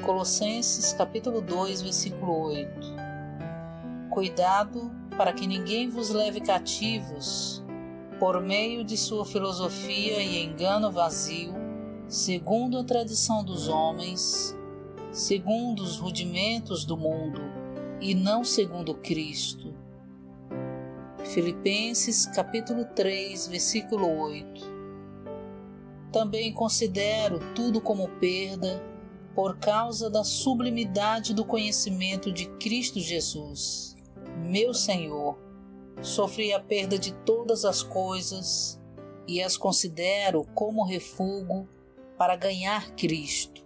Colossenses capítulo 2, versículo 8. Cuidado para que ninguém vos leve cativos por meio de sua filosofia e engano vazio, segundo a tradição dos homens, segundo os rudimentos do mundo, e não segundo Cristo. Filipenses capítulo 3, versículo 8. Também considero tudo como perda por causa da sublimidade do conhecimento de Cristo Jesus, meu Senhor. Sofri a perda de todas as coisas e as considero como refúgio para ganhar Cristo.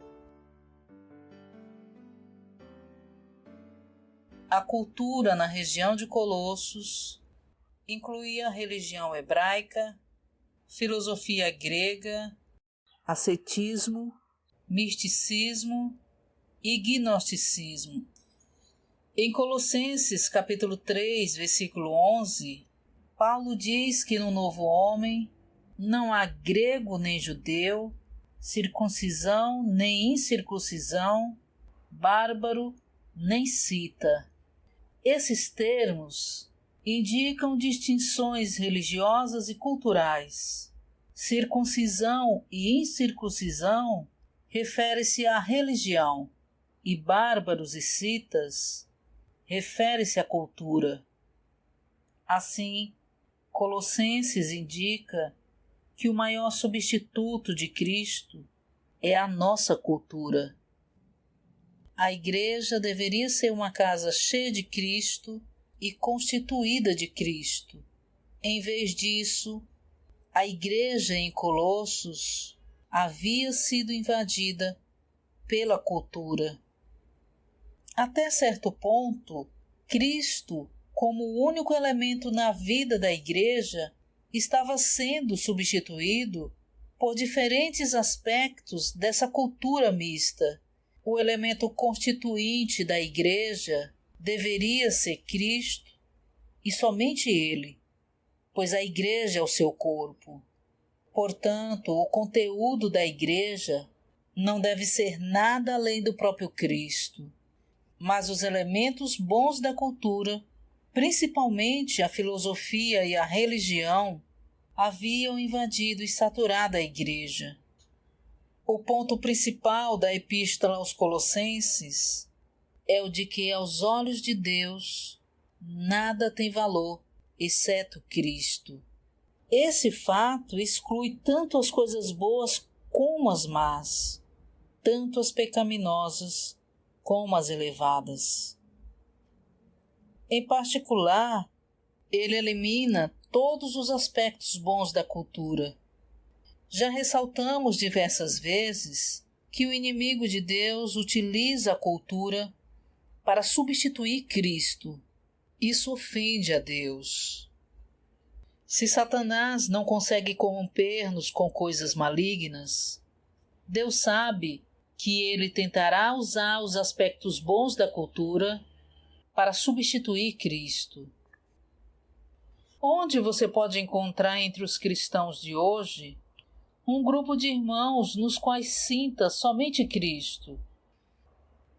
A cultura na região de Colossos incluía a religião hebraica, filosofia grega, ascetismo, misticismo e gnosticismo. Em Colossenses capítulo 3, versículo 11, Paulo diz que no novo homem não há grego nem judeu, circuncisão nem incircuncisão, bárbaro nem cita. Esses termos indicam distinções religiosas e culturais. Circuncisão e incircuncisão refere-se à religião, e bárbaros e citas refere-se à cultura. Assim, Colossenses indica que o maior substituto de Cristo é a nossa cultura. A igreja deveria ser uma casa cheia de Cristo e constituída de Cristo. Em vez disso, a igreja em Colossos havia sido invadida pela cultura. Até certo ponto, Cristo, como o único elemento na vida da igreja, estava sendo substituído por diferentes aspectos dessa cultura mista. O elemento constituinte da igreja deveria ser Cristo e somente Ele, pois a igreja é o seu corpo. Portanto, o conteúdo da igreja não deve ser nada além do próprio Cristo, mas os elementos bons da cultura, principalmente a filosofia e a religião, haviam invadido e saturado a igreja. O ponto principal da epístola aos Colossenses é o de que, aos olhos de Deus, nada tem valor exceto Cristo. Esse fato exclui tanto as coisas boas como as más, tanto as pecaminosas como as elevadas. Em particular, ele elimina todos os aspectos bons da cultura. Já ressaltamos diversas vezes que o inimigo de Deus utiliza a cultura para substituir Cristo. Isso ofende a Deus. Se Satanás não consegue corromper-nos com coisas malignas, Deus sabe que ele tentará usar os aspectos bons da cultura para substituir Cristo. Onde você pode encontrar entre os cristãos de hoje um grupo de irmãos nos quais sinta somente Cristo?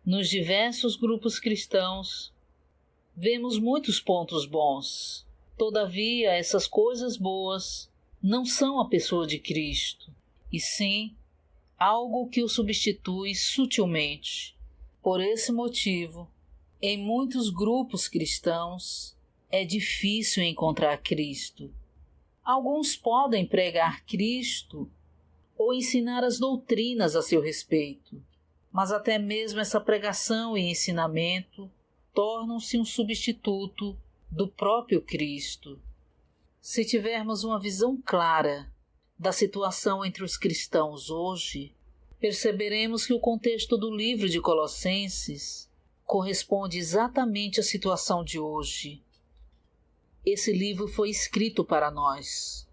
Nos diversos grupos cristãos, vemos muitos pontos bons. Todavia, essas coisas boas não são a pessoa de Cristo, e sim algo que o substitui sutilmente. Por esse motivo, em muitos grupos cristãos, é difícil encontrar Cristo. Alguns podem pregar Cristo ou ensinar as doutrinas a seu respeito, mas até mesmo essa pregação e ensinamento tornam-se um substituto do próprio Cristo. Se tivermos uma visão clara da situação entre os cristãos hoje, perceberemos que o contexto do livro de Colossenses corresponde exatamente à situação de hoje. Esse livro foi escrito para nós,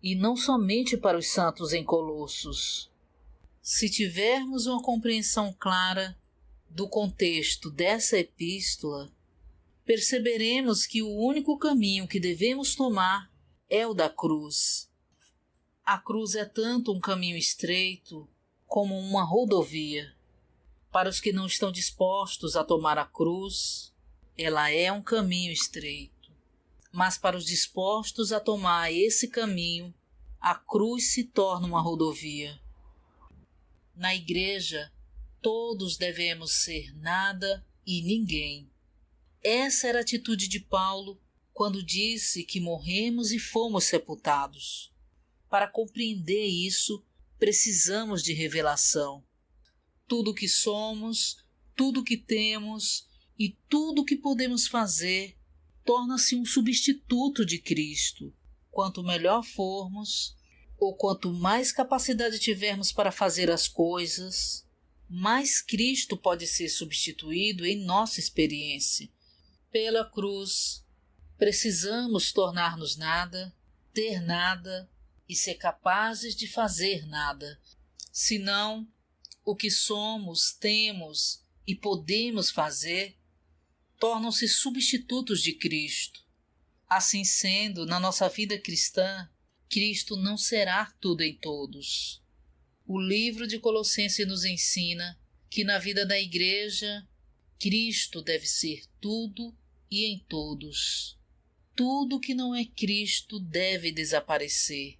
e não somente para os santos em Colossos. Se tivermos uma compreensão clara do contexto dessa epístola, perceberemos que o único caminho que devemos tomar é o da cruz. A cruz é tanto um caminho estreito como uma rodovia. Para os que não estão dispostos a tomar a cruz, ela é um caminho estreito. Mas para os dispostos a tomar esse caminho, a cruz se torna uma rodovia. Na igreja, todos devemos ser nada e ninguém. Essa era a atitude de Paulo quando disse que morremos e fomos sepultados. Para compreender isso, precisamos de revelação. Tudo o que somos, tudo o que temos e tudo o que podemos fazer torna-se um substituto de Cristo. Quanto melhor formos, ou quanto mais capacidade tivermos para fazer as coisas, mais Cristo pode ser substituído em nossa experiência. Pela cruz, precisamos tornar-nos nada, ter nada e ser capazes de fazer nada. Senão, o que somos, temos e podemos fazer tornam-se substitutos de Cristo. Assim sendo, na nossa vida cristã, Cristo não será tudo em todos. O livro de Colossenses nos ensina que na vida da igreja, Cristo deve ser tudo e em todos. Tudo que não é Cristo deve desaparecer.